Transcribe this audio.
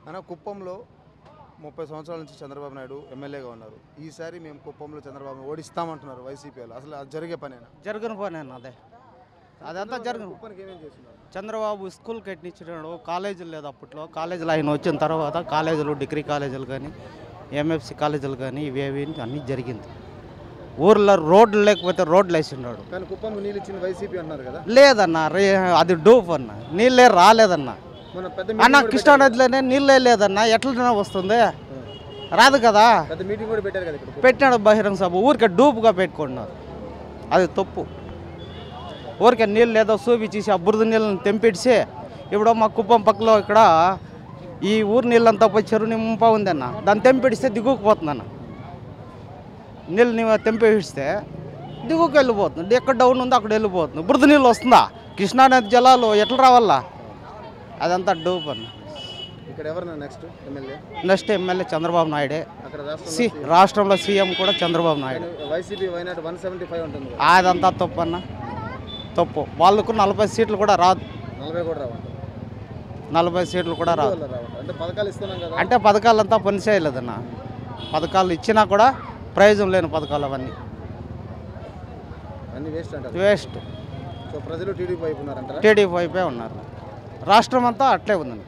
అన్న కుప్పంలో 30 సంవత్సరాల నుంచి చంద్రబాబు నాయుడు ఎమ్మెల్యేగా ఉన్నారు. ఈసారి మేము కుప్పంలో చంద్రబాబును ఓడిస్తామంటున్నారు వైసీపీలో. అసలు అది జరిగే పనేనా? జరిగిన పనేనా? అదంతా జరిగిన. కుప్పానికి ఏమేం చేస్తున్నారు? చంద్రబాబు స్కూల్ కట్టించాడు, కాలేజీలు లేదు అప్పట్లో. కాలేజీలు ఆయన వచ్చిన తర్వాత కాలేజీలు, డిగ్రీ కాలేజీలు కానీ, ఎంఎఫ్సి కాలేజీలు కానీ ఇవేవి అన్నీ జరిగింది. ఊర్లో రోడ్లు లేకపోతే రోడ్లు వేసినాడు. కానీ కుప్పంకు నీళ్ళు ఇచ్చింది వైసీపీ అన్నారు కదా? లేదన్నా, అది డూప్ అన్న. నీళ్ళే రాలేదన్నా. అన్న కృష్ణానదిలోనే నీళ్ళే లేదన్నా. ఎట్లా వస్తుంది? రాదు కదా. పెట్టినాడు బహిరంగ సభ. ఊరికే డూప్గా పెట్టుకున్నారు. అది తప్పు. ఊరికే నీళ్ళు లేదో చూపించేసి ఆ బురద నీళ్ళని తెంపిడిసి ఇప్పుడు మా కుప్పం పక్కలో ఇక్కడ ఈ ఊరు నీళ్ళంతా పోయి చెరువు నింప ఉందన్న. దాన్ని తెంపిడిస్తే దిగుకుపోతుందన్న. నీళ్ళు తెంపిస్తే దిగుకు వెళ్ళిపోతుంది. ఎక్కడ డౌన్ ఉందో అక్కడ వెళ్ళిపోతుంది. బురద నీళ్ళు వస్తుందా? కృష్ణానది జలాలు ఎట్లా రావాలా? అదంతా డూప్ అన్న. ఇక్కడ ఎవరు next MLA? Next MLA Chandrababu నాయుడే. రాష్ట్రంలో సీఎం కూడా చంద్రబాబు నాయుడు. వైసీపీ వైనాడు 175 ఉంటుంది. అదంతా తప్పు అన్న, తప్పు. వాళ్ళకు 40 సీట్లు కూడా రాదు. 40 కూడా రావు. 40 సీట్లు కూడా రాదు. అంటే పథకాలు ఇస్తున్నాం కదా. అంటే పథకాలంతా పని చేయలేదన్న. పథకాలు ఇచ్చినా కూడా ప్రయోజనం లేని పథకాలు అవన్నీ వేస్ట్ అంటారు. వేస్ట్. సో ప్రజలు టీడీపీ వైపు ఉన్నారంటారా? టీడీపీ వైపే ఉన్నారు. రాష్ట్రం అంతా అట్లే ఉందండి.